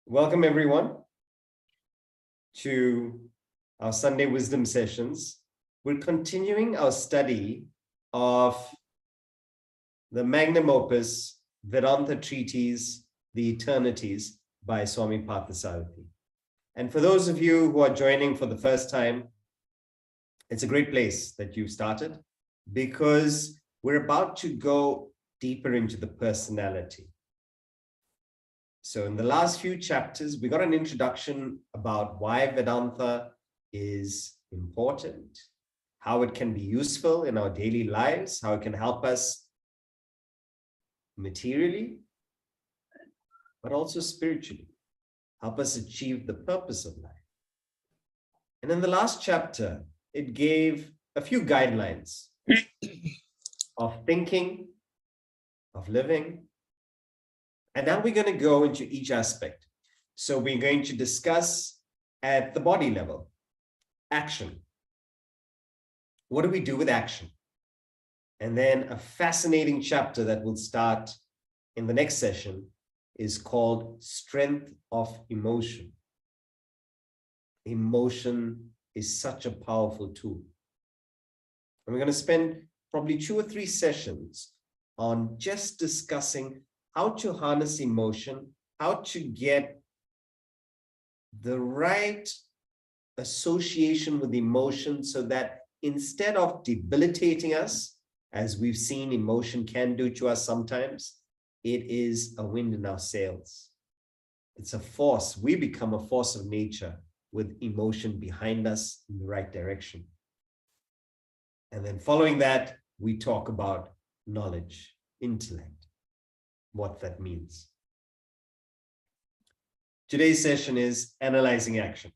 Welcome everyone to our Sunday Wisdom Sessions. We're continuing our study of the magnum opus, Vedanta Treatise, the Eternities by Swami Parthasarathy. And for those of you who are joining for the first time, it's a great place that you've started because we're about to go deeper into the personality. So in the last few chapters, we got an introduction about why Vedanta is important, how it can be useful in our daily lives, how it can help us materially, but also spiritually, help us achieve the purpose of life. And in the last chapter, it gave a few guidelines of thinking, of living. And now we're going to go into each aspect. So we're going to discuss at the body level, action. What do we do with action? And then a fascinating chapter that will start in the next session is called Strength of Emotion. Emotion is such a powerful tool. And we're going to spend probably 2 or 3 sessions on just discussing how to harness emotion, how to get the right association with emotion so that instead of debilitating us, as we've seen emotion can do to us sometimes, it is a wind in our sails. It's a force. We become a force of nature with emotion behind us in the right direction. And then following that, we talk about knowledge, intellect, what that means. Today's session is Analyzing Action.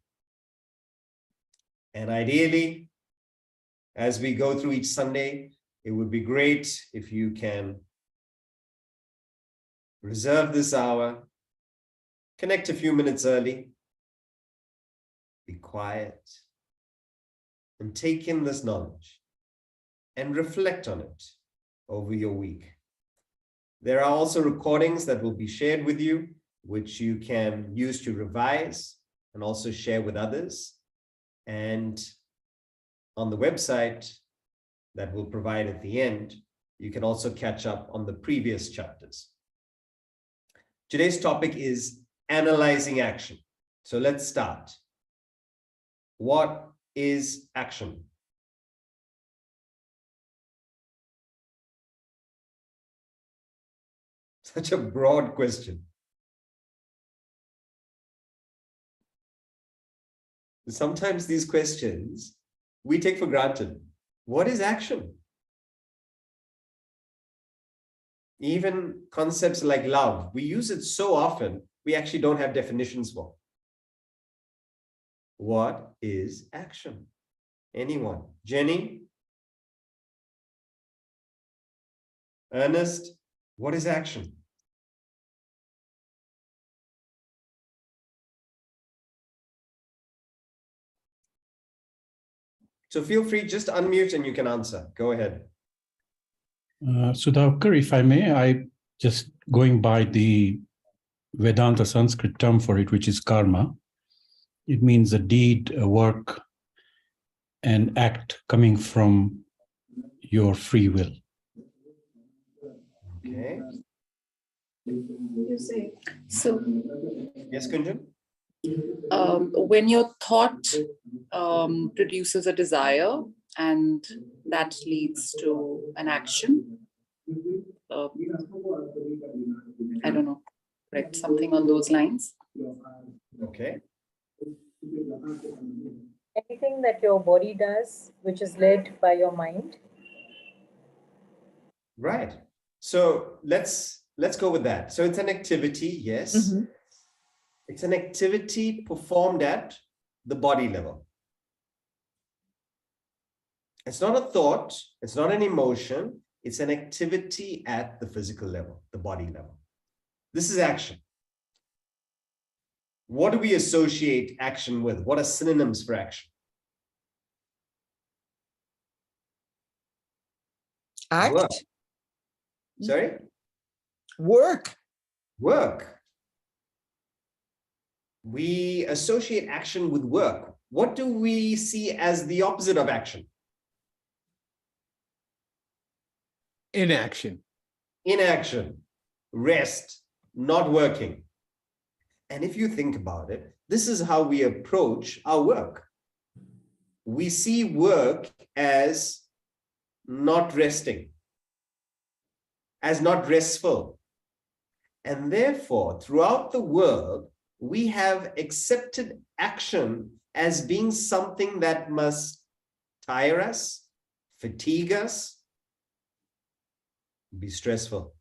And ideally, as we go through each Sunday, it would be great if you can reserve this hour, connect a few minutes early, be quiet, and take in this knowledge and reflect on it over your week. There are also recordings that will be shared with you, which you can use to revise and also share with others. And on the website that we'll provide at the end, you can also catch up on the previous chapters. Today's topic is analyzing action. So let's start. What is action? Such a broad question. Sometimes these questions we take for granted. What is action? Even concepts like love, we use it so often, we actually don't have definitions for. What is action? Anyone? Jenny? Ernest? What is action? So feel free, just unmute and you can answer. Go ahead. Sudhakar, if I may, I just going by the Vedanta Sanskrit term for it, which is karma. It means a deed, a work, an act coming from your free will. Okay. You say. So, Yes, Kunjan? when your thought produces a desire and that leads to an action, I don't know, right? Something on those lines. Okay. Anything that your body does, which is led by your mind. Right. So let's go with that. So it's an activity, yes. Mm-hmm. It's an activity performed at the body level. It's not a thought, it's not an emotion, it's an activity at the physical level, the body level. This is action. What do we associate action with? What are synonyms for action? Act. Work. Sorry? Work. Work. We associate action with work. What do we see as the opposite of action? Inaction. Inaction, rest, not working. And if you think about it, this is how we approach our work. We see work as not resting, as not restful. And therefore, throughout the world, we have accepted action as being something that must tire us, fatigue us, be stressful.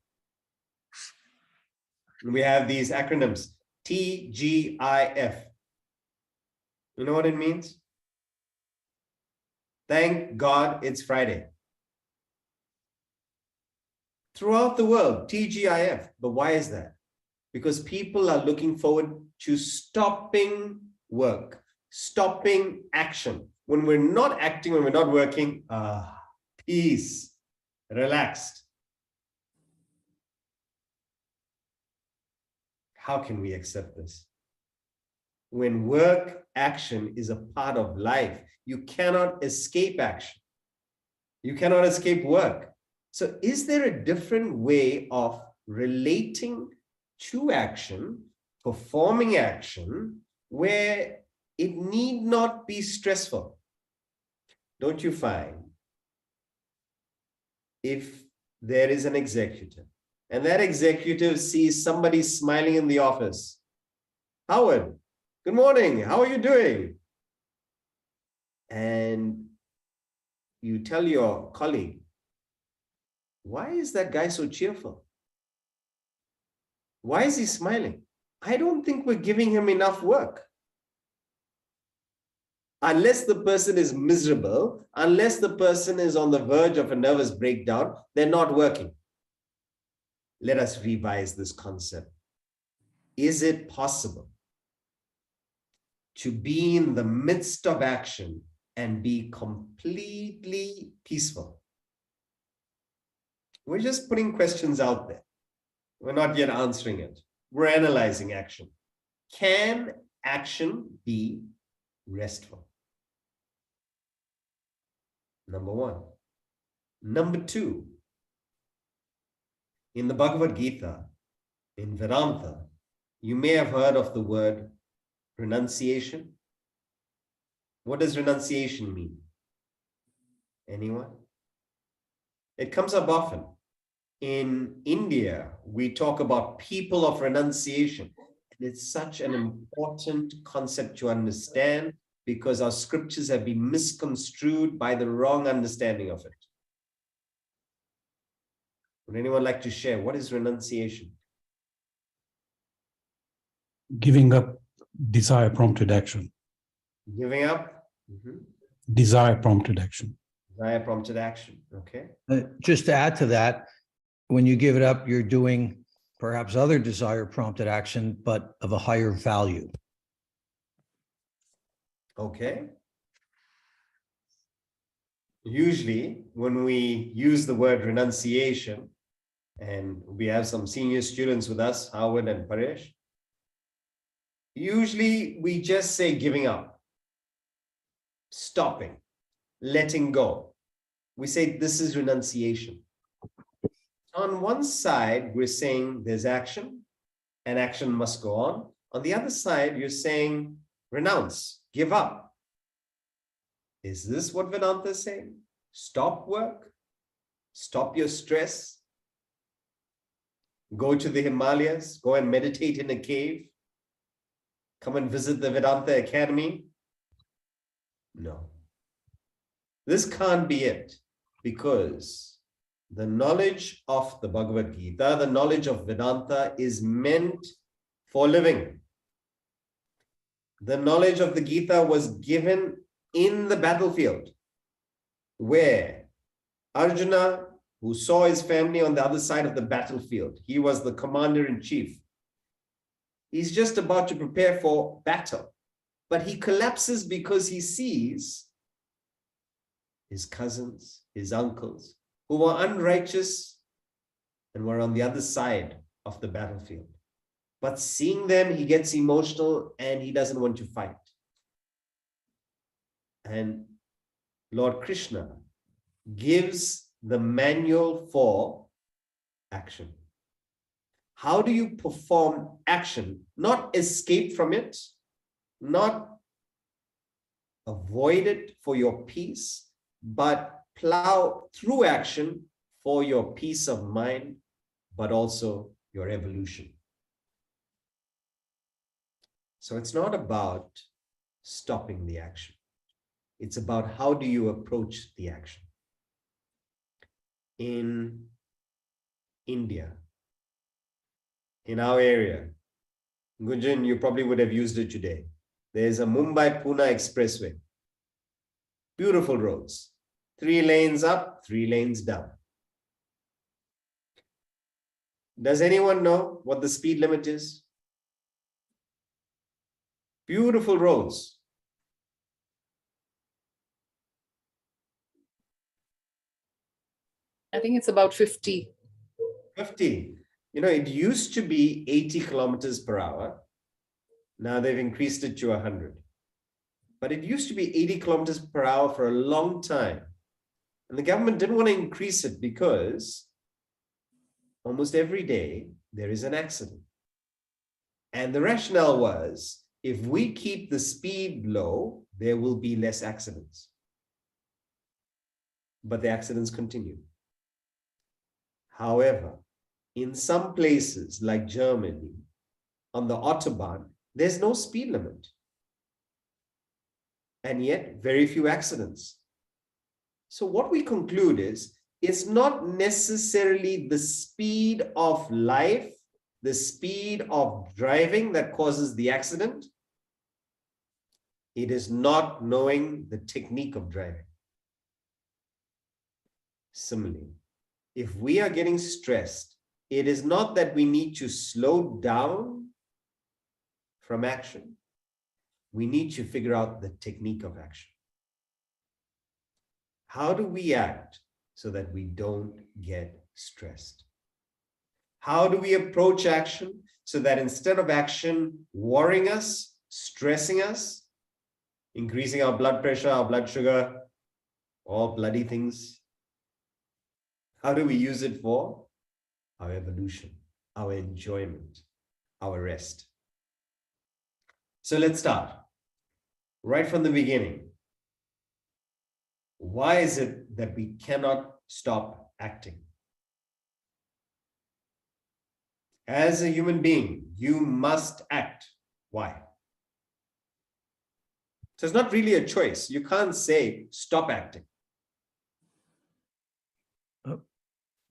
We have these acronyms, TGIF. You know what it means? Thank God it's Friday. Throughout the world, TGIF. But why is that? Because people are looking forward to stopping work, stopping action. When we're not acting, when we're not working, peace, relaxed. How can we accept this? When work action is a part of life, you cannot escape action. You cannot escape work. So is there a different way of relating to action, performing action, where it need not be stressful? Don't you find if there is an executive and that executive sees somebody smiling in the office, Howard, good morning, how are you doing? And you tell your colleague, why is that guy so cheerful? Why is he smiling? I don't think we're giving him enough work. Unless the person is miserable, unless the person is on the verge of a nervous breakdown, they're not working. Let us revise this concept. Is it possible to be in the midst of action and be completely peaceful? We're just putting questions out there. We're not yet answering it. We're analyzing action. Can action be restful? Number one. Number two, in the Bhagavad Gita, in Vedanta, you may have heard of the word renunciation. What does renunciation mean? Anyone? It comes up often. In India, we talk about people of renunciation. And it's such an important concept to understand because our scriptures have been misconstrued by the wrong understanding of it. Would anyone like to share? What is renunciation? Giving up desire prompted action. Giving up? Desire prompted action. Desire prompted action. Okay. Just to add to that, when you give it up, you're doing perhaps other desire prompted action, but of a higher value. Okay. Usually, when we use the word renunciation, and we have some senior students with us, Howard and Paresh, usually we just say giving up, stopping, letting go. We say this is renunciation. On one side, we're saying there's action and action must go on. On the other side, you're saying renounce, give up. Is this what Vedanta is saying? Stop work, stop your stress, go to the Himalayas, go and meditate in a cave, come and visit the Vedanta Academy? No. This can't be it, because the knowledge of the Bhagavad Gita, the knowledge of Vedanta is meant for living. The knowledge of the Gita was given in the battlefield, where Arjuna, who saw his family on the other side of the battlefield, he was the commander-in-chief. He's just about to prepare for battle, but he collapses because he sees his cousins, his uncles, who were unrighteous and were on the other side of the battlefield. But seeing them, he gets emotional and he doesn't want to fight. And Lord Krishna gives the manual for action. How do you perform action? Not escape from it, not avoid it for your peace, but plow through action for your peace of mind, but also your evolution. So it's not about stopping the action. It's about how do you approach the action. In India, in our area, Gunjan, you probably would have used it today. There's a Mumbai-Pune expressway. Beautiful roads. 3 lanes up, 3 lanes down. Does anyone know what the speed limit is? Beautiful roads. I think it's about 50. 50. You know, it used to be 80 kilometers per hour. Now they've increased it to 100. But it used to be 80 kilometers per hour for a long time. And the government didn't want to increase it because almost every day there is an accident. And the rationale was, if we keep the speed low, there will be less accidents. But the accidents continue. However, in some places like Germany, on the Autobahn, there's no speed limit. And yet, very few accidents. So what we conclude is, it's not necessarily the speed of life, the speed of driving that causes the accident. It is not knowing the technique of driving. Similarly, if we are getting stressed, it is not that we need to slow down from action. We need to figure out the technique of action. How do we act so that we don't get stressed? How do we approach action so that instead of action worrying us, stressing us, increasing our blood pressure, our blood sugar, all bloody things, how do we use it for our evolution, our enjoyment, our rest? So let's start right from the beginning. Why is it that we cannot stop acting? As a human being, you must act. Why? So it's not really a choice. You can't say, stop acting.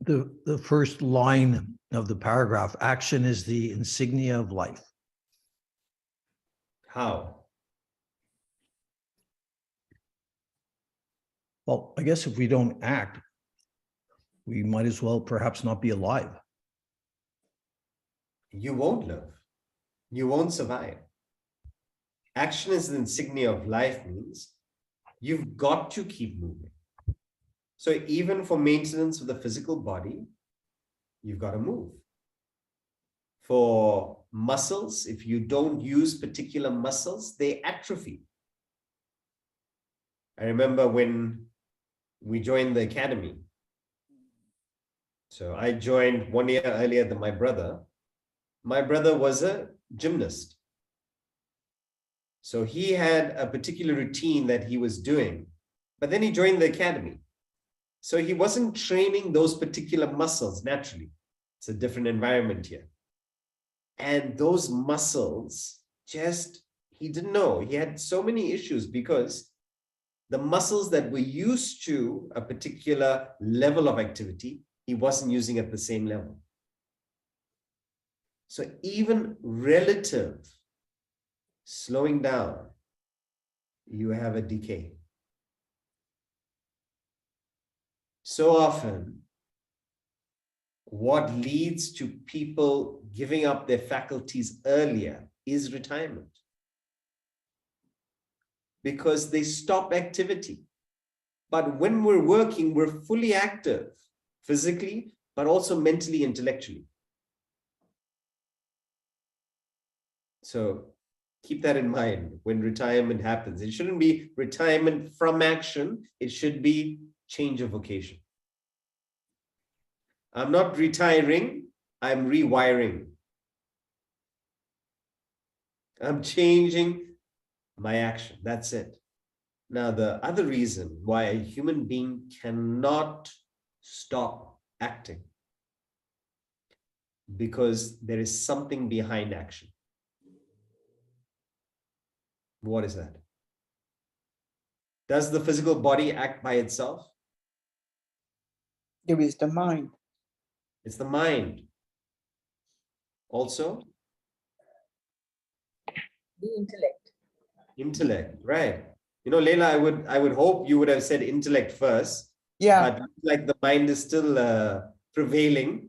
The first line of the paragraph, action is the insignia of life. How? Well, I guess if we don't act, we might as well perhaps not be alive. You won't live. You won't survive. Action is the insignia of life means you've got to keep moving. So even for maintenance of the physical body, you've got to move. For muscles, if you don't use particular muscles, they atrophy. I remember when we joined the academy. So I joined 1 year earlier than my brother. My brother was a gymnast. So he had a particular routine that he was doing, but then he joined the academy. So he wasn't training those particular muscles naturally. It's a different environment here. And those muscles just, he didn't know. He had so many issues because the muscles that were used to a particular level of activity, he wasn't using at the same level. So even relative slowing down, you have a decay. So often, what leads to people giving up their faculties earlier is retirement. Because they stop activity. But when we're working, we're fully active, physically, but also mentally, intellectually. So keep that in mind when retirement happens. It shouldn't be retirement from action. It should be change of vocation. I'm not retiring, I'm rewiring. I'm changing my action. That's it. Now, the other reason why a human being cannot stop acting, because there is something behind action. What is that? Does the physical body act by itself? There is the mind. It's the mind. Also, The intellect. intellect, right? You know, Leila, I would hope you would have said intellect first. Yeah. But like the mind is still prevailing.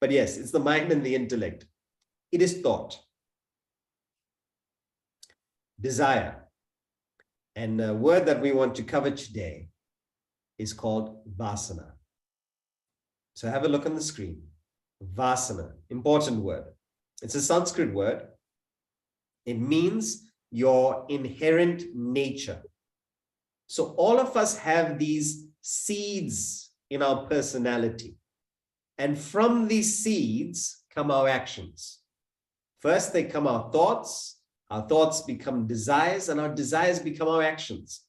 But yes, it's the mind and the intellect. It is thought, desire. And the word that we want to cover today is called vasana. So have a look on the screen. Vasana, important word. It's a Sanskrit word. It means your inherent nature. So all of us have these seeds in our personality. And from these seeds come our actions. First, they come our thoughts become desires, and our desires become our actions.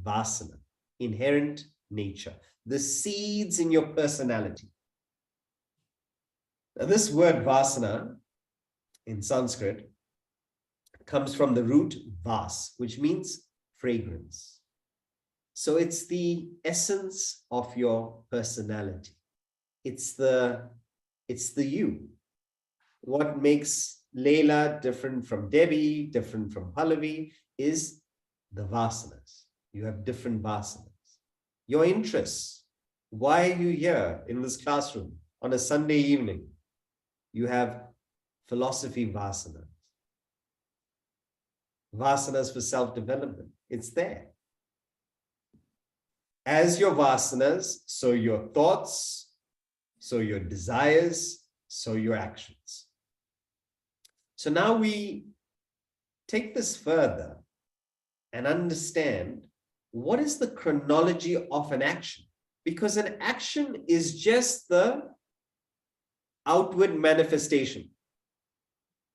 Vasana, inherent nature, the seeds in your personality. Now, this word vasana in Sanskrit comes from the root vas, which means fragrance. So it's the essence of your personality. It's the you. What makes Leila different from Debbie, different from Pallavi, is the vasanas. You have different vasanas. Your interests. Why are you here in this classroom on a Sunday evening? You have philosophy vasanas. Vasanas for self-development. It's there. As your vasanas, so your thoughts, so your desires, so your actions. So now we take this further and understand what is the chronology of an action, because an action is just the outward manifestation.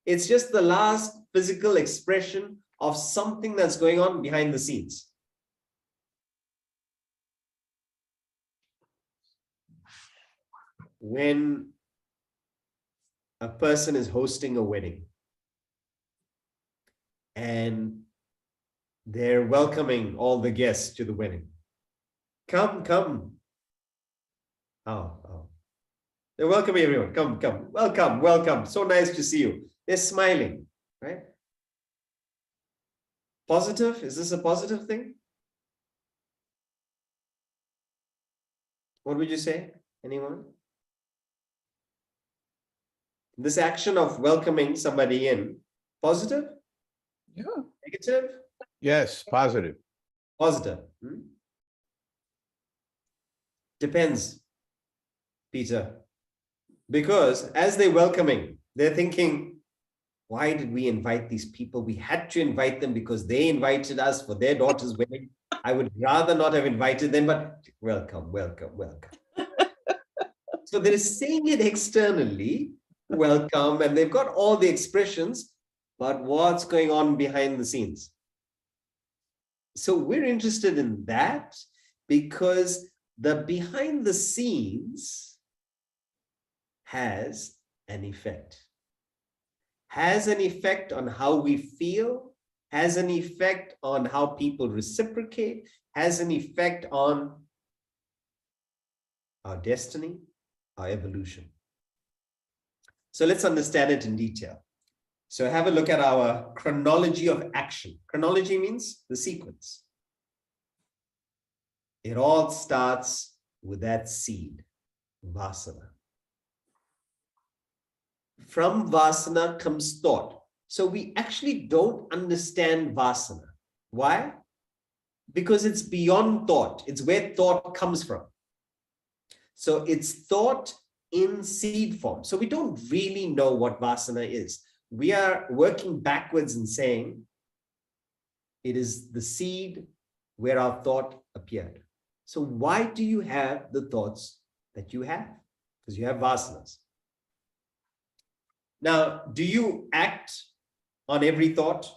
It's just the last physical expression of something that's going on behind the scenes. When a person is hosting a wedding and they're welcoming all the guests to the wedding. Come, come. Oh. They're welcoming everyone. Come. Welcome. So nice to see you. They're smiling, right? Positive? Is this a positive thing? What would you say? Anyone? This action of welcoming somebody in, positive? Yeah. Negative? Yes, positive. Positive. Depends, Peter. Because as they're welcoming, they're thinking, why did we invite these people? We had to invite them because they invited us for their daughter's wedding. I would rather not have invited them, but welcome. So they're saying it externally, welcome, and they've got all the expressions, but what's going on behind the scenes? So we're interested in that because the behind the scenes has an effect. Has an effect on how we feel, has an effect on how people reciprocate, has an effect on our destiny, our evolution. So let's understand it in detail. So have a look at our chronology of action. Chronology means the sequence. It all starts with that seed, vasana. From vasana comes thought. So we actually don't understand vasana. Why? Because it's beyond thought. It's where thought comes from. So it's thought in seed form. So we don't really know what vasana is. we are working backwards and saying it is the seed where our thought appeared. So why do you have the thoughts that you have? Because you have vasanas. Now, do you act on every thought?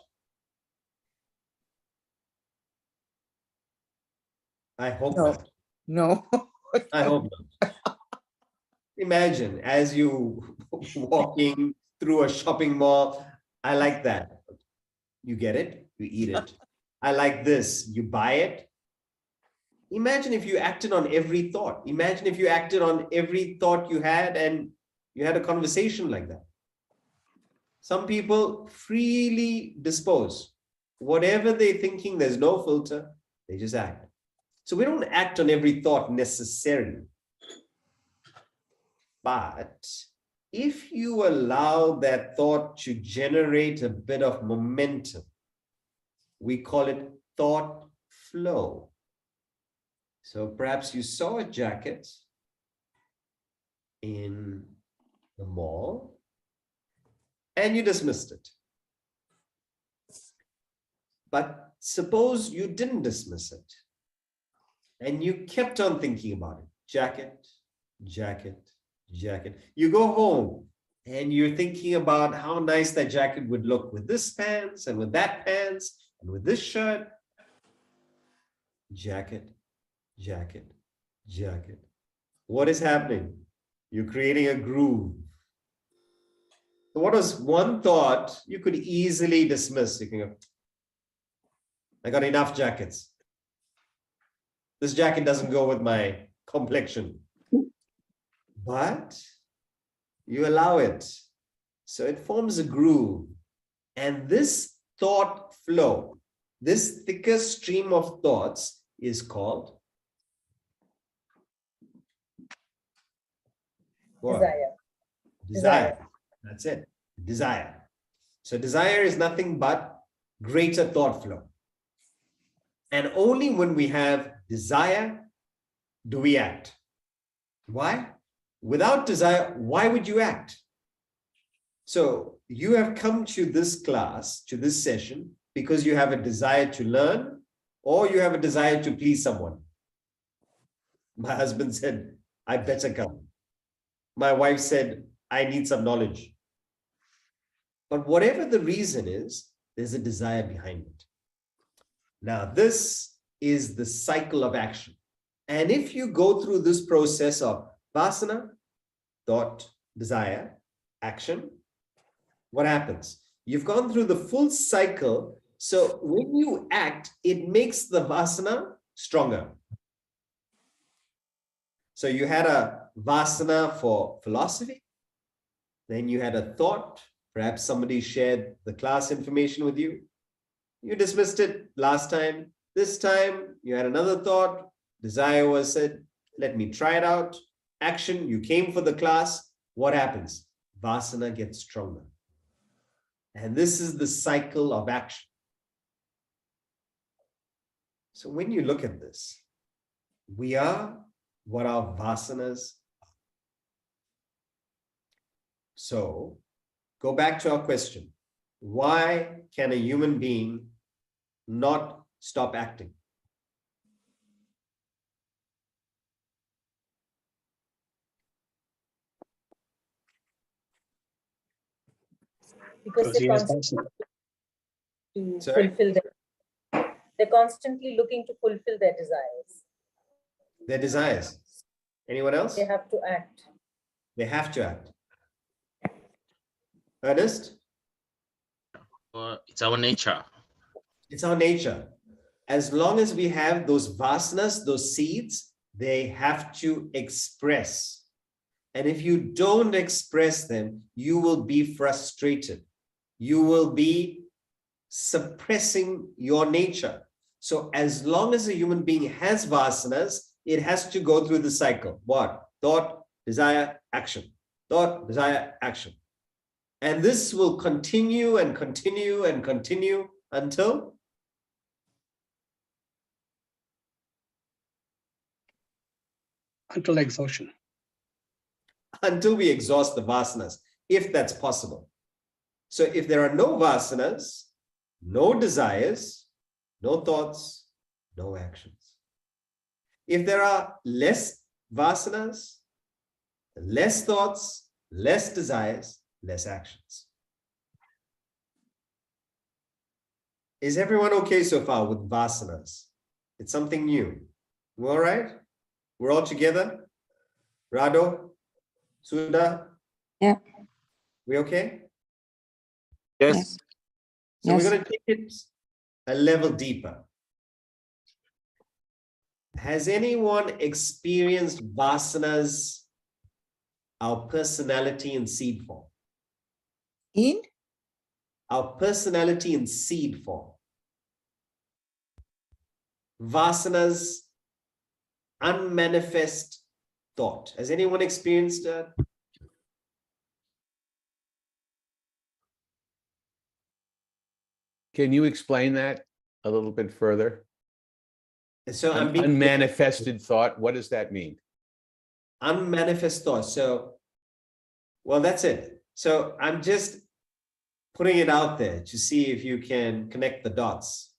I hope No. not. No. I hope not. Imagine as you walking through a shopping mall. I like that. You get it, you eat it. I like this, you buy it. Imagine if you acted on every thought. Imagine if you acted on every thought you had and you had a conversation like that. Some people freely dispose. Whatever they're thinking, there's no filter, they just act. So we don't act on every thought necessarily. But if you allow that thought to generate a bit of momentum, we call it thought flow. So perhaps you saw a jacket in the mall and you dismissed it. But suppose you didn't dismiss it and you kept on thinking about it. Jacket, jacket, jacket. You go home and you're thinking about how nice that jacket would look with this pants and with that pants and with this shirt. Jacket, jacket, jacket. What is happening? You're creating a groove. So what was one thought you could easily dismiss? You can go, I got enough jackets. This jacket doesn't go with my complexion. But you allow it. So it forms a groove. And this thought flow, this thicker stream of thoughts is called what? Desire. That's it. Desire. So desire is nothing but greater thought flow. And only when we have desire do we act. Why? Without desire, why would you act? So you have come to this class, to this session, because you have a desire to learn or you have a desire to please someone. My husband said, I better come. My wife said, I need some knowledge. But whatever the reason is, there's a desire behind it. Now, this is the cycle of action. And if you go through this process of vasana, thought, desire, action, what happens? You've gone through the full cycle. So when you act, it makes the vasana stronger. So you had a vasana for philosophy. Then you had a thought. Perhaps somebody shared the class information with you. You dismissed it last time. This time you had another thought. Desire was said, let me try it out. Action, you came for the class. What happens? Vasana gets stronger. And this is the cycle of action. So when you look at this, we are what our vasanas are. So go back to our question. Why can a human being not stop acting? Because He has passion. to Sorry? fulfill they're constantly looking to fulfill their desires. Their desires. Anyone else? They have to act. They have to act. Ernest? It's our nature. It's our nature. As long as we have those vasanas, those seeds, they have to express. And if you don't express them, you will be frustrated. You will be suppressing your nature. So as long as a human being has vasanas, it has to go through the cycle. What? Thought, desire, action. Thought, desire, action. And this will continue and continue and continue until Exhaustion. until we exhaust the vasanas, if that's possible. So if there are no vasanas, no desires, no thoughts, no actions. If there are less vasanas, less thoughts, less desires, less actions. Is everyone okay so far with vasanas? It's something new. We all right? We're all together? Rado? Sudha? Yeah. We okay? Yes. So Yes. we're going to take it a level deeper. Has anyone experienced vasanas, our personality in seed form? In? Our personality in seed form. Vasanas, unmanifest thought. Has anyone experienced that? Can you explain that a little bit further? So I'm being Unmanifested thought, what does that mean? unmanifest thought. So, well, that's it. So I'm just putting it out there to see if you can connect the dots.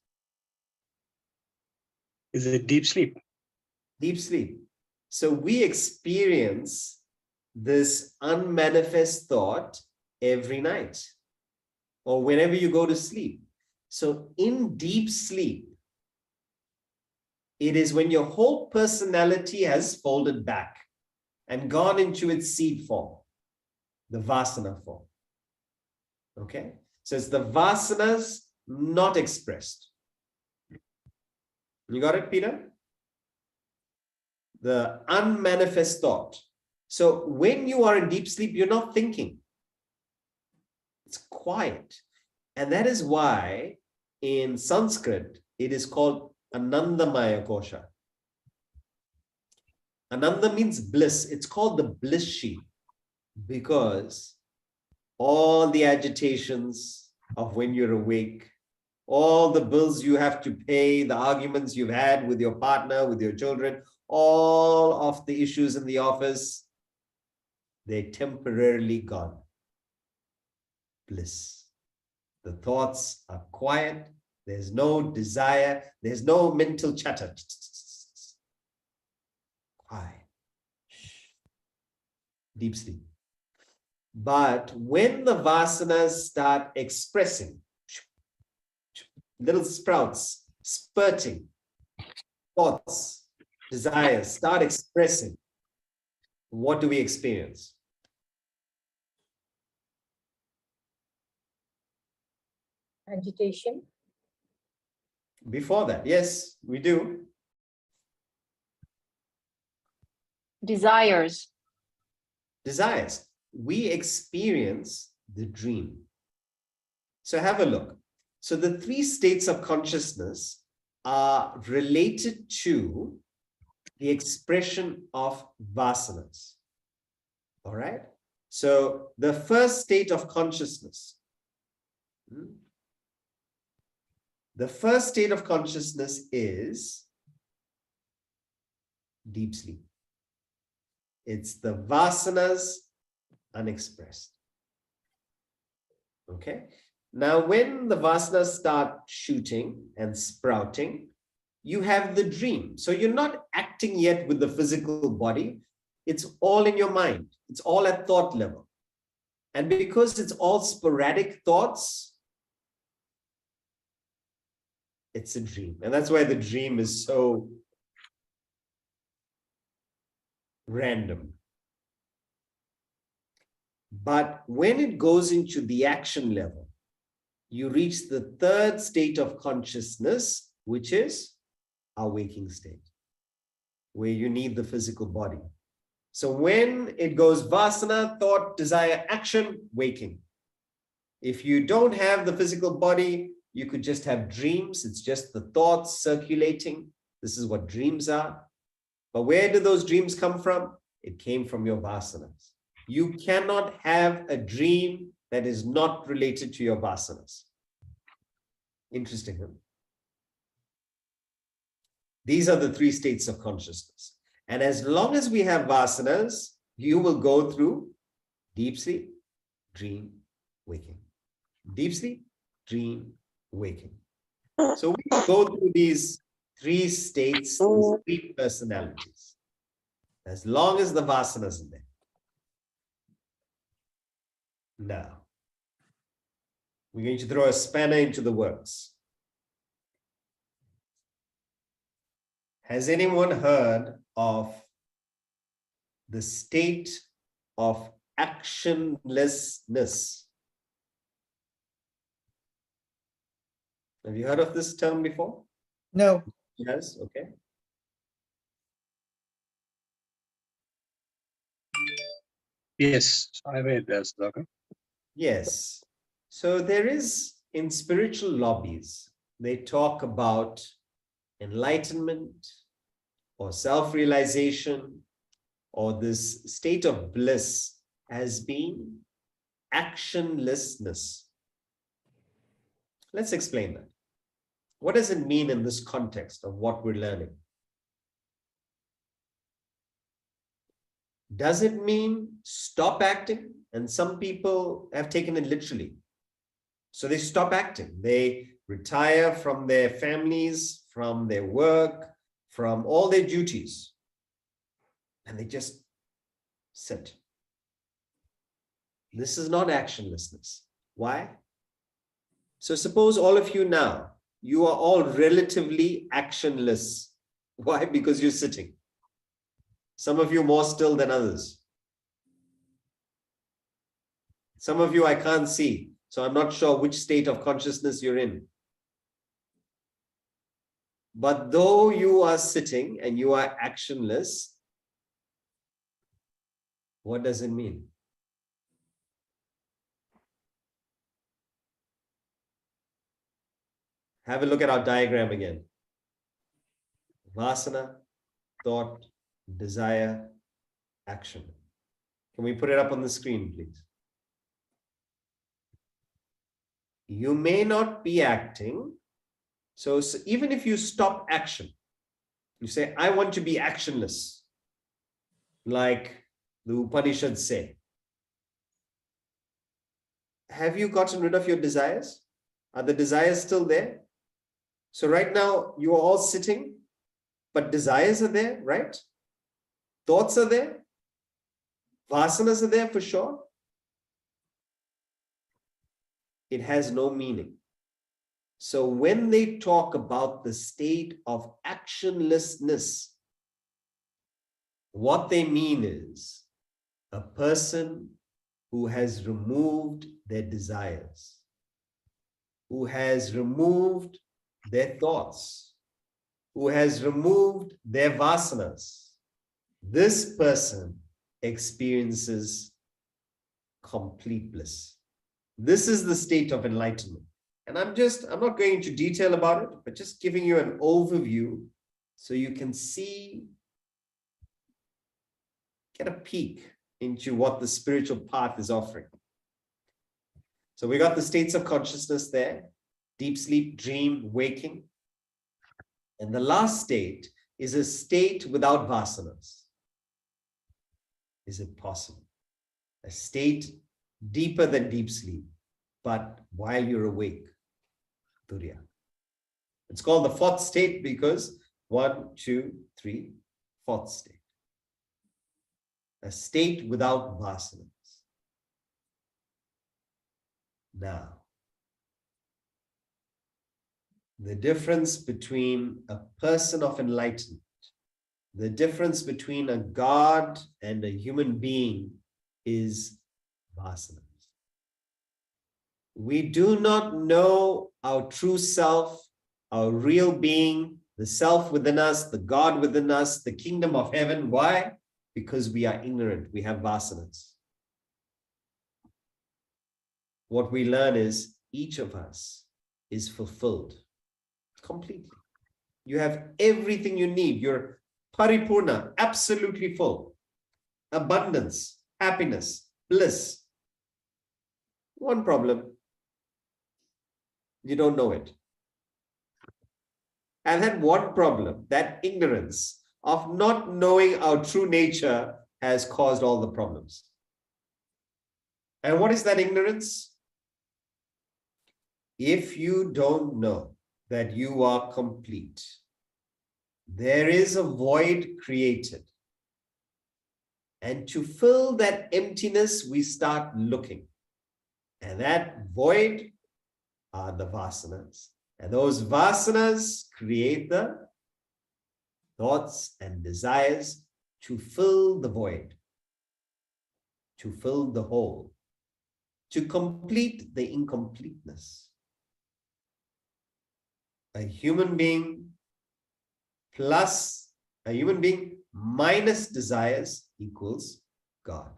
Is it deep sleep? Deep sleep. So we experience this unmanifest thought every night or whenever you go to sleep. So in deep sleep, it is when your whole personality has folded back and gone into its seed form, the vasana form. Okay? So it's the vasanas not expressed. You got it, Peter? The unmanifest thought. So when you are in deep sleep, you're not thinking. It's quiet. And that is why in Sanskrit, it is called Anandamaya Kosha. Ananda means bliss. It's called the bliss sheet because all the agitations of when you're awake, all the bills you have to pay, the arguments you've had with your partner, with your children, all of the issues in the office, they're temporarily gone. Bliss. The thoughts are quiet. There's no desire. There's no mental chatter. Quiet. Deep sleep. But when the vasanas start expressing, little sprouts, spurting, thoughts, desires start expressing, what do we experience? Agitation. Before that, yes, we do. Desires. Desires. We experience the dream. So have a look. So the three states of consciousness are related to the expression of vasanas. All right. So the first state of consciousness, is deep sleep. It's the vasanas unexpressed. Okay. Now, when the vasanas start shooting and sprouting, you have the dream. So you're not acting yet with the physical body. It's all in your mind. It's all at thought level. And because it's all sporadic thoughts, it's a dream. And that's why the dream is so random. But when it goes into the action level, you reach the third state of consciousness, which is our waking state, where you need the physical body. So when it goes vasana, thought, desire, action, waking. If you don't have the physical body, you could just have dreams. It's just the thoughts circulating. This is what dreams are. But where do those dreams come from? It came from your vasanas. You cannot have a dream that is not related to your vasanas. Interesting, huh? These are the three states of consciousness. And as long as we have vasanas, you will go through deep sleep, dream, waking. deep sleep, dream, waking. So we go through these three states, these three personalities, as long as the vasanas are there. Now, we're going to throw a spanner into the works. Has anyone heard of the state of actionlessness? Have you heard of this term before? No. Yes, okay. Yes, I read that, Sudhakar. Yes. So there is, in spiritual lobbies, they talk about enlightenment or self-realization or this state of bliss as being actionlessness. Let's explain that. What does it mean in this context of what we're learning? Does it mean stop acting? And some people have taken it literally. So they stop acting. They retire from their families, from their work, from all their duties. And they just sit. This is not actionlessness. Why? So suppose all of you now, you are all relatively actionless. Why? Because you're sitting. Some of you more still than others. Some of you I can't see, so I'm not sure which state of consciousness you're in. But though you are sitting and you are actionless, what does it mean? Have a look at our diagram again. Vasana, thought, desire, action. Can we put it up on the screen, please? You may not be acting. So even if you stop action, you say, I want to be actionless, like the Upanishads say. Have you gotten rid of your desires? Are the desires still there? So right now, you are all sitting, but desires are there, right? Thoughts are there. Vasanas are there for sure. It has no meaning. So when they talk about the state of actionlessness, what they mean is a person who has removed their desires, who has removed their thoughts, who has removed their vasanas. This person experiences complete bliss. This is the state of enlightenment. And I'm not going into detail about it, but just giving you an overview so you can see, get a peek into what the spiritual path is offering. So we got the states of consciousness there, deep sleep, dream, waking. And the last state is a state without vasanas. Is it possible? A state deeper than deep sleep, but while you're awake, Turiya. It's called the fourth state because 1, 2, 3, fourth state. A state without vasanas. Now, the difference between a person of enlightenment, the difference between a God and a human being is vasanas. We do not know our true self, our real being, the self within us, the God within us, the kingdom of heaven. Why? Because we are ignorant. We have vasanas. What we learn is each of us is fulfilled completely. You have everything you need. You're paripurna, absolutely full. Abundance, happiness, bliss. One problem. You don't know it. And that one problem, that ignorance of not knowing our true nature has caused all the problems. And what is that ignorance? if you don't know that you are complete, there is a void created. And to fill that emptiness, we start looking. And that void are the vasanas. And those vasanas create the thoughts and desires to fill the void, to fill the hole, to complete the incompleteness. A human being minus desires equals God.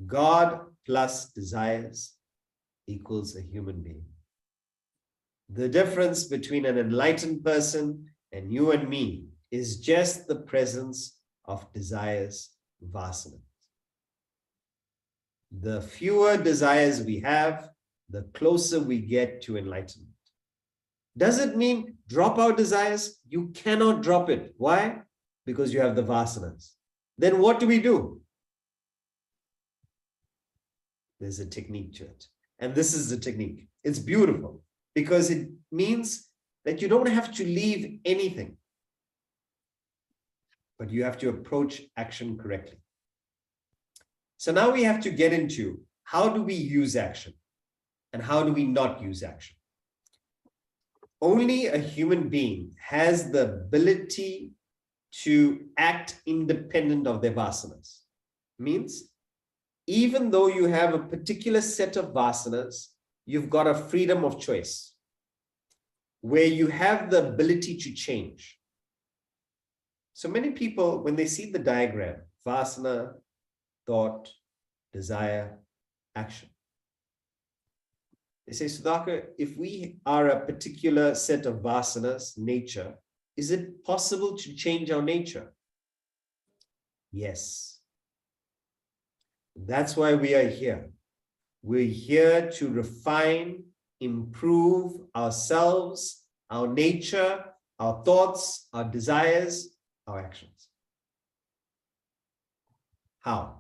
God plus desires equals a human being. The difference between an enlightened person and you and me is just the presence of desires, vasana. The fewer desires we have, the closer we get to enlightenment. Does it mean drop our desires? You cannot drop it. Why? Because you have the vasanas. Then what do? There's a technique to it. And this is the technique. It's beautiful because it means that you don't have to leave anything, but you have to approach action correctly. So now we have to get into how do we use action and how do we not use action. Only a human being has the ability to act independent of their vasanas. Means, even though you have a particular set of vasanas, you've got a freedom of choice where you have the ability to change. So many people, when they see the diagram, vasana, thought, desire, action, they say, Sudhakar, if we are a particular set of vasanas, nature, is it possible to change our nature? Yes. That's why we are here. We're here to refine, improve ourselves, our nature, our thoughts, our desires, our actions. How?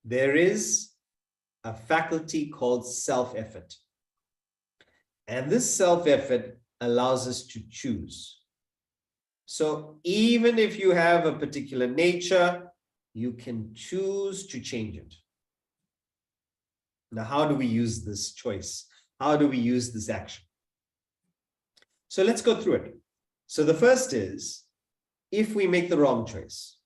There is a faculty called self-effort. And this self-effort allows us to choose. So even if you have a particular nature, you can choose to change it. Now, how do we use this choice? How do we use this action? So let's go through it. So the first is, if we make the wrong choice,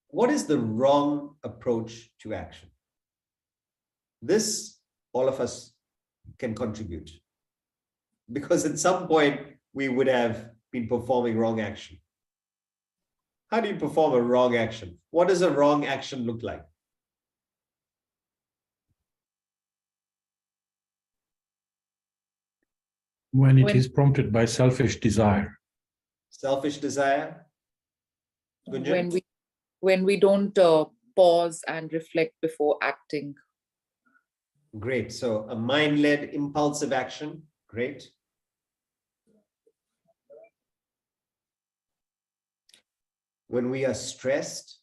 what is the wrong approach to action? This, all of us can contribute. Because at some point, we would have been performing wrong action. How do you perform a wrong action? What does a wrong action look like? When it is prompted by selfish desire. Selfish desire? Gunjan? When we don't pause and reflect before acting. Great. So a mind-led impulsive action. Great. When we are stressed.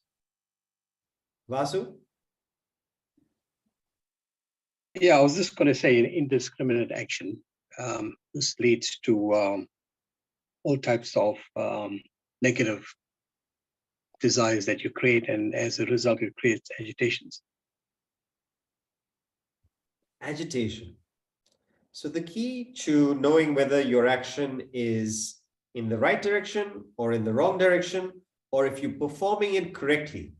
Vasu? Yeah, I was just going to say indiscriminate action. This leads to all types of negative desires that you create, and as a result, it creates agitations. Agitation. So the key to knowing whether your action is in the right direction or in the wrong direction, or if you're performing it correctly,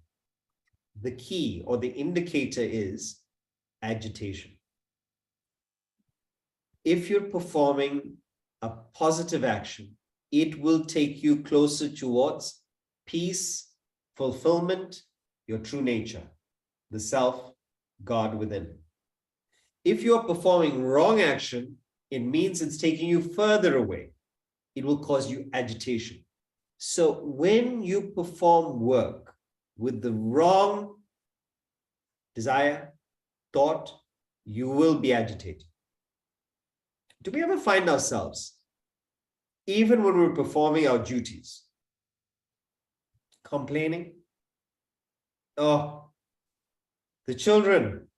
the key or the indicator is agitation. If you're performing a positive action, it will take you closer towards peace, fulfillment, your true nature, the self, God within. If you're performing wrong action, it means it's taking you further away. It will cause you agitation. So when you perform work with the wrong desire, thought, you will be agitated. Do we ever find ourselves, even when we're performing our duties, complaining? Oh, the children,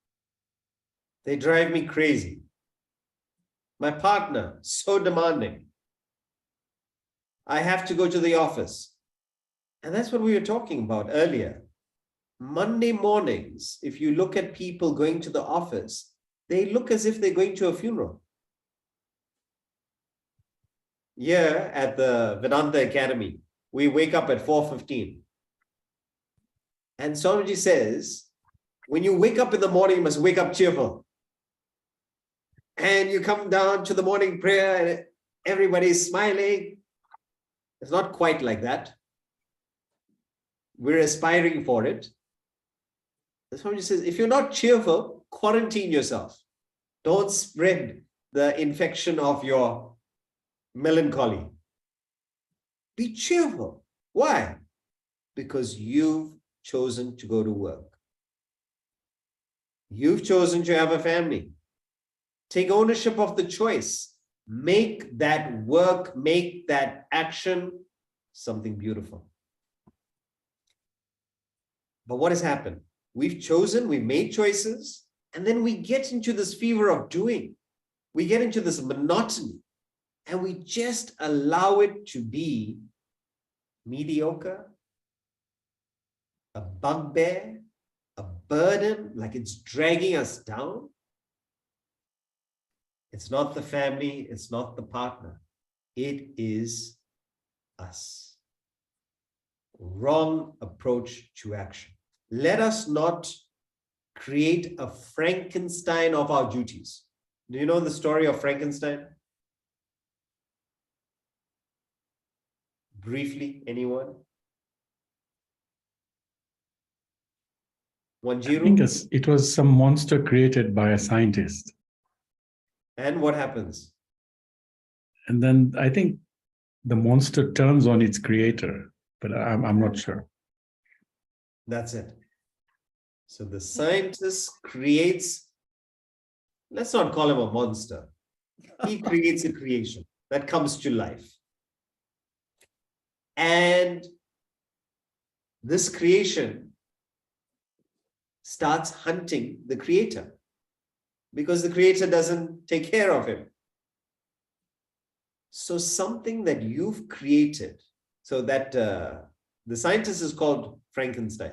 they drive me crazy. My partner, so demanding. I have to go to the office. And that's what we were talking about earlier. Monday mornings, if you look at people going to the office, they look as if they're going to a funeral. Here at the Vedanta Academy, we wake up at 4:15. And Swamiji says, when you wake up in the morning, you must wake up cheerful. And you come down to the morning prayer and everybody's smiling. It's not quite like that. We're aspiring for it. The Swamiji says, if you're not cheerful, quarantine yourself. Don't spread the infection of your melancholy. Be cheerful. Why? Because you've chosen to go to work. You've chosen to have a family. Take ownership of the choice. Make that work, make that action something beautiful. But what has happened? We've chosen, we've made choices, and then we get into this fever of doing. We get into this monotony, and we just allow it to be mediocre, a bugbear, a burden, like it's dragging us down. It's not the family, it's not the partner. It is us. Wrong approach to action. Let us not create a Frankenstein of our duties. Do you know the story of Frankenstein? Briefly, anyone? I think it was some monster created by a scientist. And what happens? And then I think the monster turns on its creator, but I'm not sure. That's it. So the scientist creates, let's not call him a monster. He creates a creation that comes to life. And this creation starts hunting the creator because the creator doesn't take care of him. So something that you've created, so that the scientist is called Frankenstein.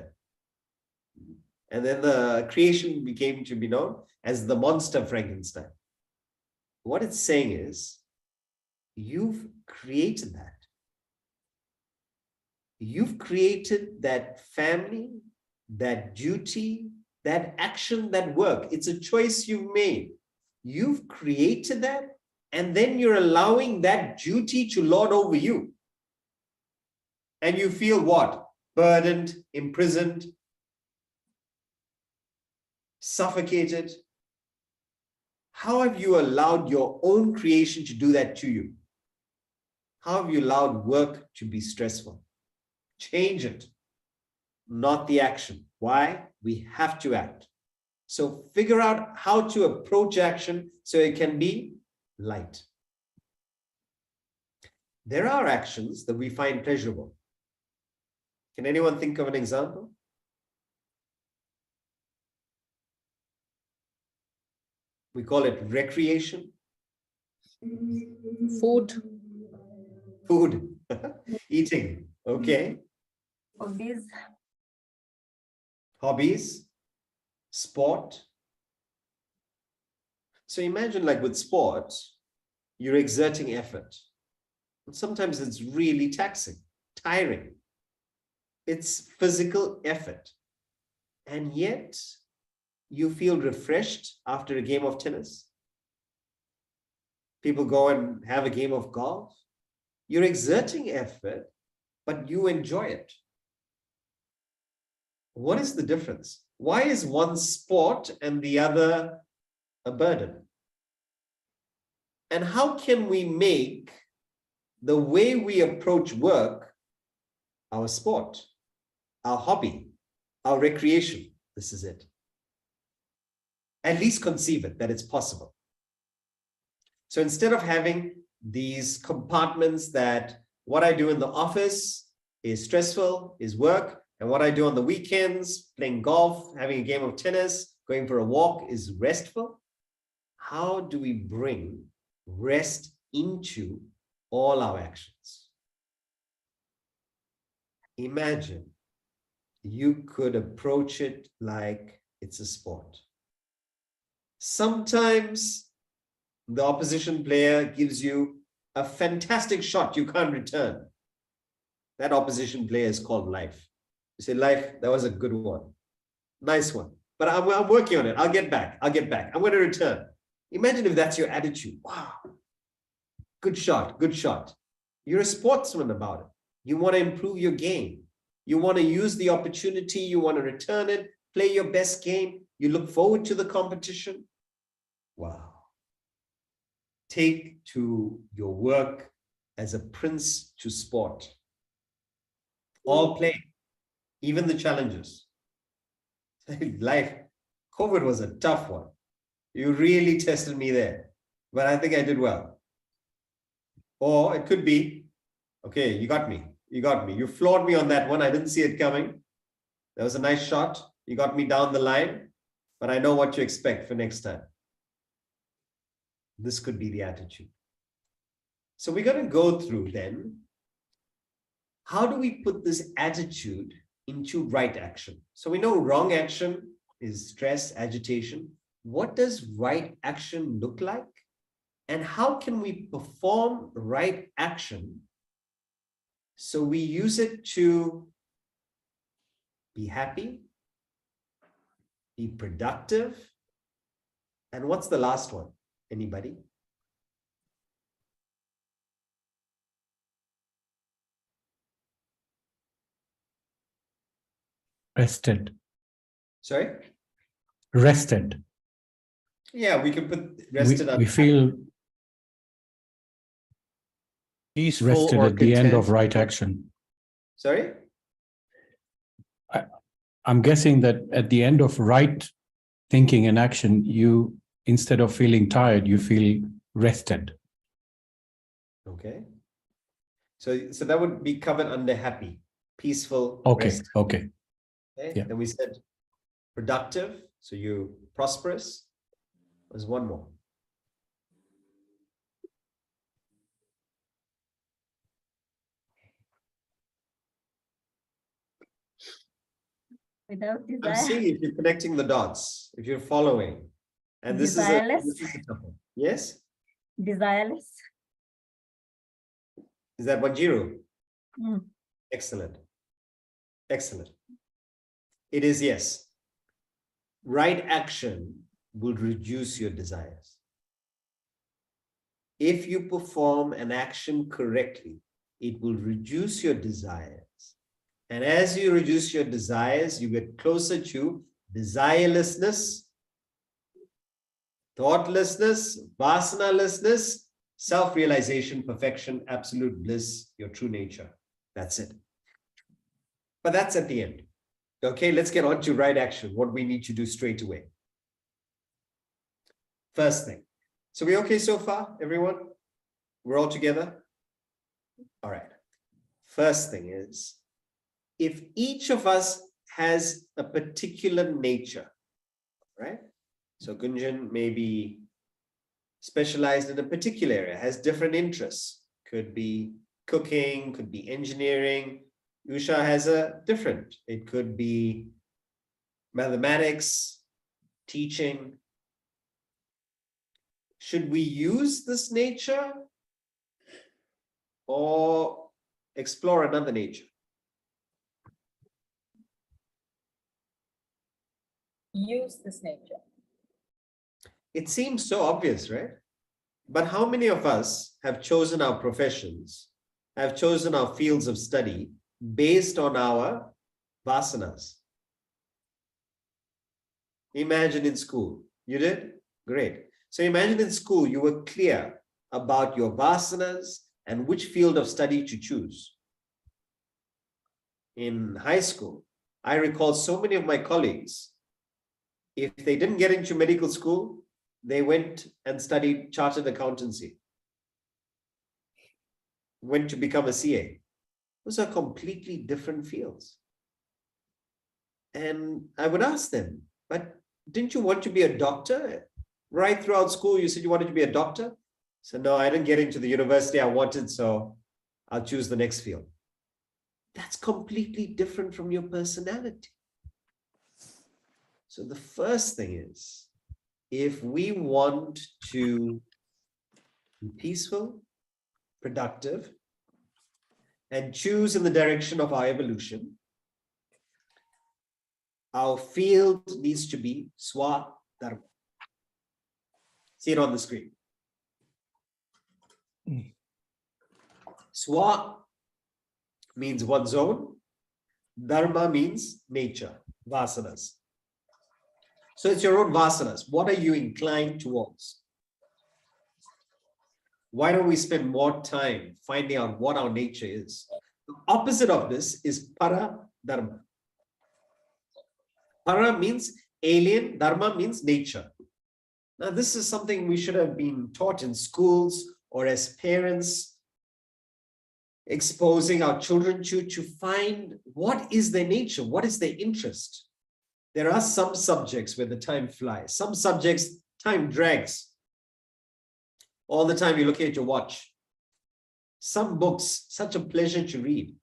And then the creation became to be known as the monster Frankenstein. What it's saying is, you've created that. You've created that family, that duty, that action, that work. It's a choice you've made. You've created that, and then you're allowing that duty to lord over you. And you feel what? Burdened, imprisoned, suffocated. How have you allowed your own creation to do that to you? How have you allowed work to be stressful? Change it, not the action. Why? We have to act. So figure out how to approach action so it can be light. There are actions that we find pleasurable. Can anyone think of an example? We call it recreation. Food. Food. Eating. Okay. Hobbies. Hobbies. Sport. So imagine, like with sport, you're exerting effort. And sometimes it's really taxing, tiring. It's physical effort. And yet you feel refreshed after a game of tennis. People go and have a game of golf. You're exerting effort, but you enjoy it. What is the difference? Why is one sport and the other a burden? And how can we make the way we approach work our sport, our hobby, our recreation? This is it. At least conceive it, that it's possible. So instead of having these compartments that what I do in the office is stressful, is work, And what I do on the weekends, playing golf, having a game of tennis, going for a walk is restful. How do we bring rest into all our actions? Imagine you could approach it like it's a sport. Sometimes the opposition player gives you a fantastic shot you can't return. That opposition player is called life. You say, life, that was a good one. Nice one. But I'm working on it. I'll get back. I'm going to return. Imagine if that's your attitude. Wow. Good shot. Good shot. You're a sportsman about it. You want to improve your game. You want to use the opportunity. You want to return it, play your best game. You look forward to the competition. Wow. Take to your work as a prince to sport. All play, even the challenges. Life, COVID was a tough one. You really tested me there, but I think I did well. Or it could be, okay, you got me. You got me. You floored me on that one. I didn't see it coming. That was a nice shot. You got me down the line, but I know what to expect for next time. This could be the attitude. So we're going to go through then, how do we put this attitude into right action? So we know wrong action is stress, agitation. What does right action look like? And how can we perform right action so we use it to be happy, be productive? And what's the last one? Anybody? Rested. Sorry? Rested. Yeah, we can put rested We feel Peaceful rested or at the end of content? right action. Sorry? I'm guessing that at the end of right thinking and action, you, instead of feeling tired, you feel rested. Okay. So that would be covered under happy, peaceful, Okay, rest. okay. Okay. Yeah. Then we said productive, so you prosperous. There's one more. Without I'm desire. seeing if you're connecting the dots, if you're following. And this is a tough one. Yes? Desireless. Is that what, Jiru? Mm. Excellent. Excellent. It is yes. Right action will reduce your desires. If you perform an action correctly, it will reduce your desires. And as you reduce your desires, you get closer to desirelessness, thoughtlessness, vasanalessness, self-realization, perfection, absolute bliss, your true nature. That's it. But that's at the end. Okay, let's get on to right action, what we need to do straight away. First thing. So we okay so far, everyone? We're all together? All right. First thing is, if each of us has a particular nature, right? So Gunjan may be specialized in a particular area, has different interests, could be cooking, could be engineering. Usha has a different, it could be mathematics, teaching. Should we use this nature or explore another nature? Use this nature. It seems so obvious, right? But how many of us have chosen our professions, have chosen our fields of study based on our vasanas? Imagine in school, you did? Great. So imagine in school, you were clear about your vasanas and which field of study to choose. In high school, I recall so many of my colleagues, if they didn't get into medical school, they went and studied chartered accountancy, went to become a CA. Those are completely different fields. And I would ask them, but didn't you want to be a doctor? Right throughout school, you said you wanted to be a doctor. So no, I didn't get into the university I wanted, so I'll choose the next field. That's completely different from your personality. So the first thing is, if we want to be peaceful, productive, and choose in the direction of our evolution, our field needs to be Swadharma. See it on the screen. Swa means one's own. Dharma means nature, vasanas. So it's your own vasanas. What are you inclined towards? Why don't we spend more time finding out what our nature is? The opposite of this is para dharma. Para means alien, dharma means nature. Now, this is something we should have been taught in schools or as parents, exposing our children to find what is their nature, what is their interest. There are some subjects where the time flies. Some subjects, time drags. All the time you're looking at your watch. Some books, such a pleasure to read.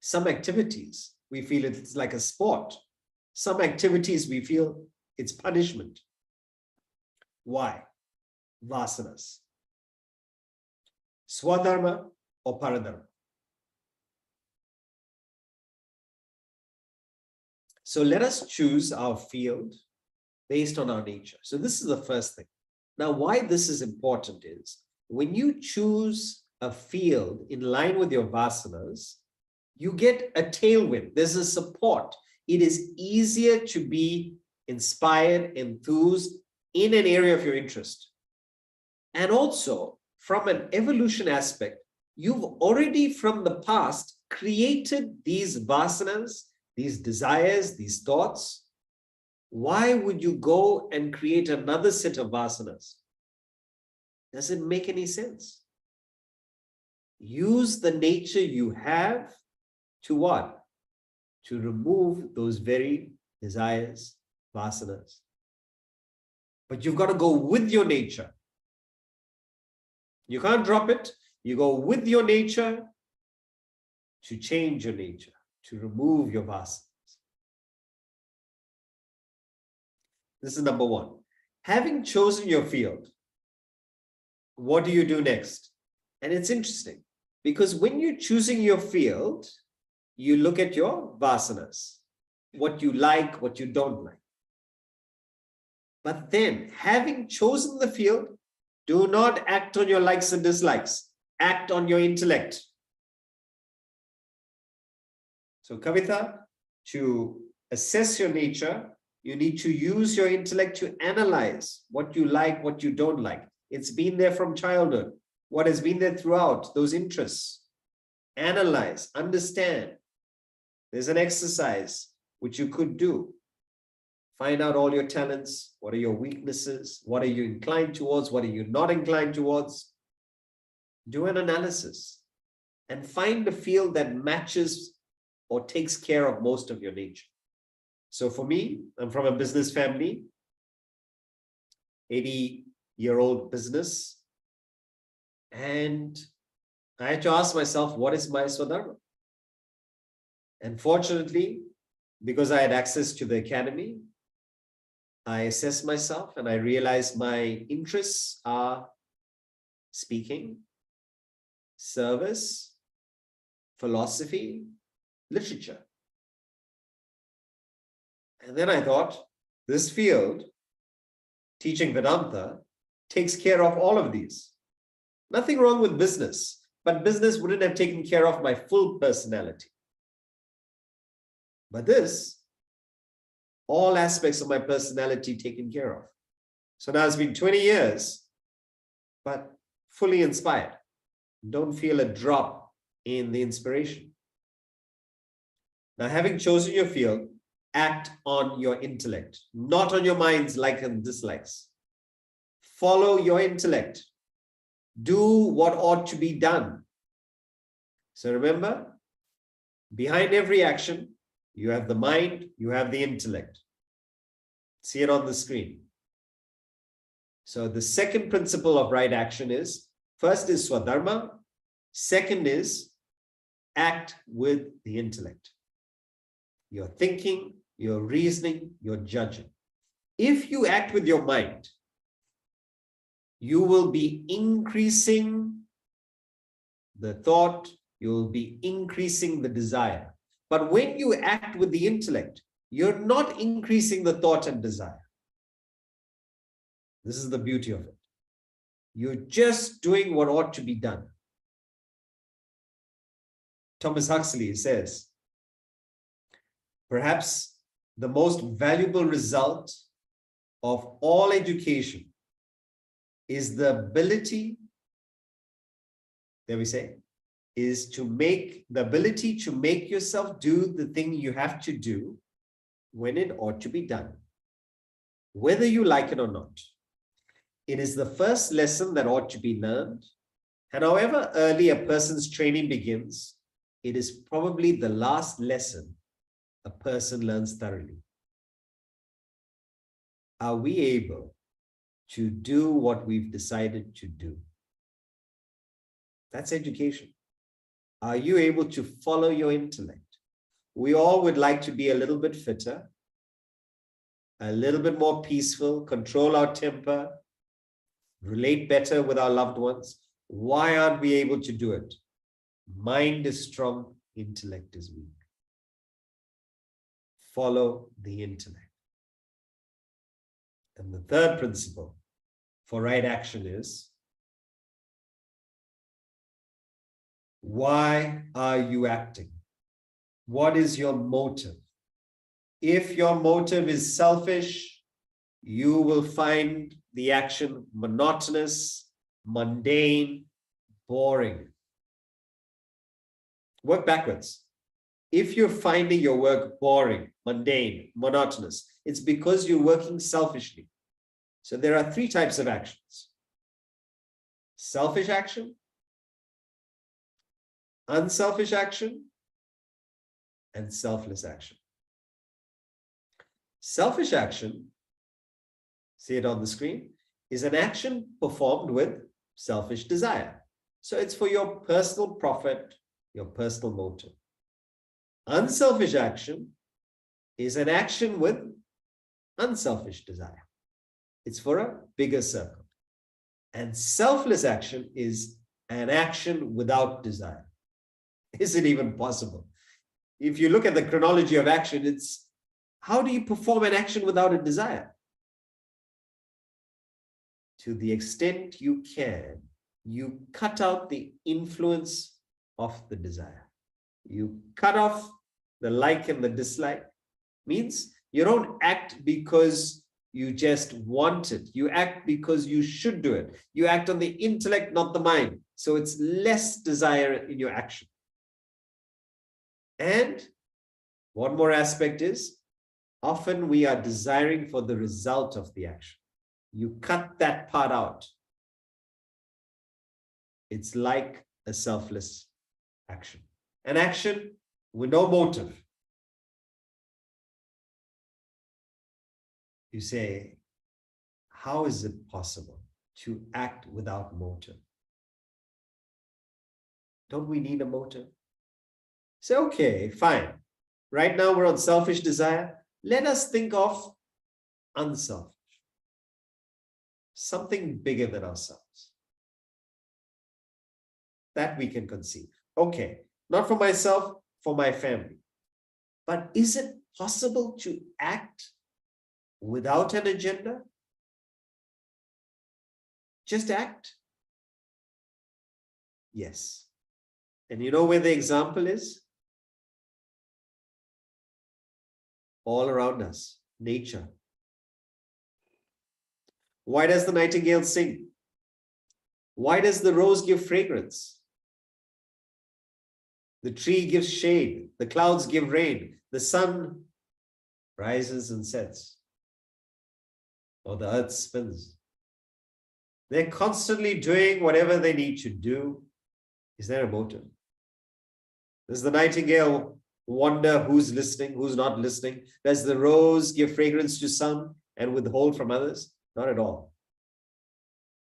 Some activities, we feel it's like a sport. Some activities, we feel it's punishment. Why? Vasanas. Swadharma or paradharma. So let us choose our field based on our nature. So this is the first thing. Now, why this is important is when you choose a field in line with your vasanas, you get a tailwind. There's a support. It is easier to be inspired, enthused in an area of your interest. And also, from an evolution aspect, you've already from the past created these vasanas, these desires, these thoughts. Why would you go and create another set of vasanas? Doesn't make any sense. Use the nature you have to what? To remove those very desires, vasanas. But you've got to go with your nature. You can't drop it. You go with your nature to change your nature, to remove your vasanas. This is number one. Having chosen your field, what do you do next? And it's interesting because when you're choosing your field, you look at your vasanas, what you like, what you don't like. But then, having chosen the field, do not act on your likes and dislikes. Act on your intellect. So, Kavita, to assess your nature, you need to use your intellect to analyze what you like, what you don't like. It's been there from childhood. What has been there throughout, those interests. Analyze, understand. There's an exercise which you could do. Find out all your talents. What are your weaknesses? What are you inclined towards? What are you not inclined towards? Do an analysis and find a field that matches or takes care of most of your nature. So for me, I'm from a business family, 80-year-old business. And I had to ask myself, what is my Swadharma? And fortunately, because I had access to the academy, I assessed myself and I realized my interests are speaking, service, philosophy, literature. And then I thought, this field, teaching Vedanta, takes care of all of these. Nothing wrong with business, but business wouldn't have taken care of my full personality. But this, all aspects of my personality taken care of. So now it's been 20 years, but fully inspired. Don't feel a drop in the inspiration. Now, having chosen your field, act on your intellect, not on your mind's likes and dislikes. Follow your intellect. Do what ought to be done. So remember, Behind every action, you have the mind, you have the intellect. See it on the screen. So the second principle of right action is, first is swadharma, second is act with the intellect. You're thinking, you're reasoning, you're judging. If you act with your mind, you will be increasing the thought, you will be increasing the desire. But when you act with the intellect, you're not increasing the thought and desire. This is the beauty of it. You're just doing what ought to be done. Thomas Huxley says, perhaps the most valuable result of all education is the ability, there we say, is to make the ability to make yourself do the thing you have to do when it ought to be done, whether you like it or not. It is the first lesson that ought to be learned, and however early a person's training begins, it is probably the last lesson a person learns thoroughly. Are we able to do what we've decided to do? That's education. Are you able to follow your intellect? We all would like to be a little bit fitter, a little bit more peaceful, control our temper, relate better with our loved ones. Why aren't we able to do it? Mind is strong, intellect is weak. Follow the intellect. And the third principle for right action is, why are you acting? What is your motive? If your motive is selfish, you will find the action monotonous, mundane, boring. Work backwards. If you're finding your work boring, mundane, monotonous, it's because you're working selfishly. So there are three types of actions: selfish action, unselfish action, and selfless action. Selfish action, see it on the screen, is an action performed with selfish desire. So it's for your personal profit, your personal motive. Unselfish action is an action with unselfish desire. It's for a bigger circle. And selfless action is an action without desire. Is it even possible? If you look at the chronology of action, it's how do you perform an action without a desire? To the extent you can, you cut out the influence of the desire. You cut off the like and the dislike. Means you don't act because you just want it. You act because you should do it. You act on the intellect, not the mind. So it's less desire in your action. And one more aspect is, often we are desiring for the result of the action. You cut that part out. It's like a selfless action. An action with no motive. You say, how is it possible to act without motive? Don't we need a motive? Say, okay, fine. Right now we're on selfish desire. Let us think of unselfish. Something bigger than ourselves. That we can conceive. Okay, not for myself, for my family. But is it possible to act without an agenda? Just act? Yes. And you know where the example is? All around us, nature. Why does the nightingale sing? Why does the rose give fragrance? The tree gives shade, the clouds give rain, the sun rises and sets, or the earth spins. They're constantly doing whatever they need to do. Is there a motive? Does the nightingale wonder who's listening, who's not listening. Does the rose give fragrance to some and withhold from others? Not at all.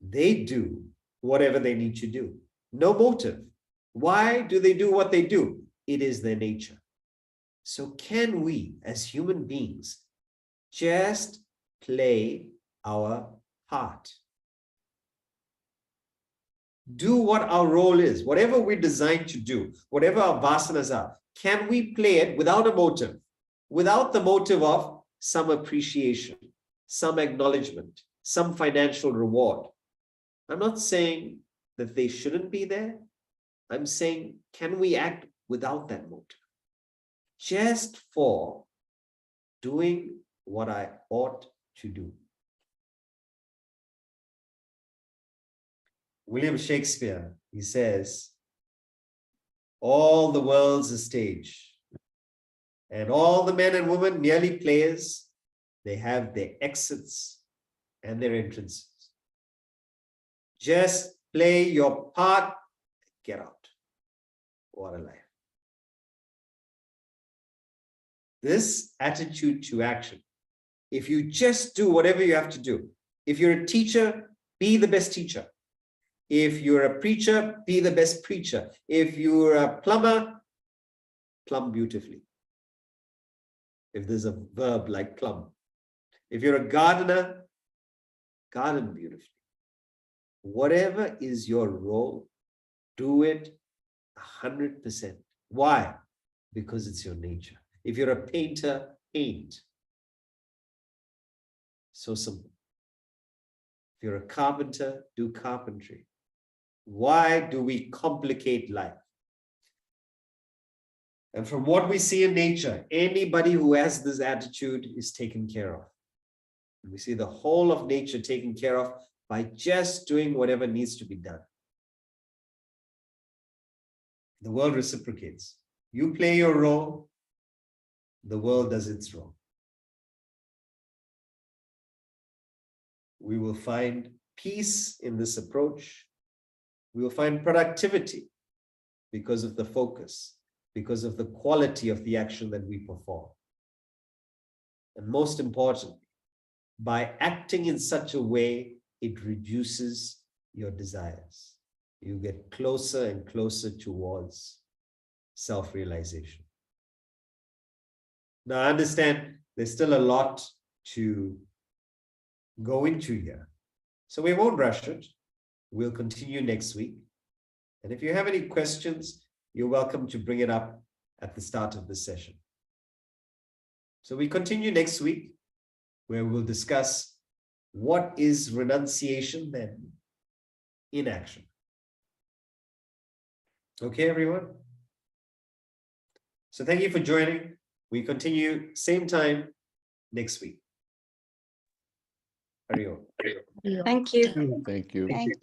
They do whatever they need to do. No motive. Why do they do what they do? It is their nature. So can we, as human beings, just play our part? Do what our role is, whatever we're designed to do, whatever our vasanas are, can we play it without a motive, without the motive of some appreciation, some acknowledgement, some financial reward? I'm not saying that they shouldn't be there. I'm saying, can we act without that motive? Just for doing what I ought to do. William Shakespeare, he says, all the world's a stage, and all the men and women merely players. They have their exits and their entrances. Just play your part, get out. What a life. This attitude to action, if you just do whatever you have to do, if you're a teacher, be the best teacher. If you're a preacher, be the best preacher. If you're a plumber, plumb beautifully. If there's a verb like plumb. If you're a gardener, garden beautifully. Whatever is your role, do it 100%. Why? Because it's your nature. If you're a painter, paint. So simple. If you're a carpenter, do carpentry. Why do we complicate life? And from what we see in nature, anybody who has this attitude is taken care of. We see the whole of nature taken care of by just doing whatever needs to be done. The world reciprocates. You play your role, the world does its role. We will find peace in this approach. We will find productivity because of the focus, because of the quality of the action that we perform. And most importantly, by acting in such a way, it reduces your desires. You get closer and closer towards self-realization. Now, I understand there's still a lot to go into here. So we won't rush it. We'll continue next week. And if you have any questions, you're welcome to bring it up at the start of the session. So we continue next week, where we'll discuss what is renunciation then in action. Okay, everyone? So thank you for joining. We continue same time next week. Hari Om. Thank you. Thank you. Thank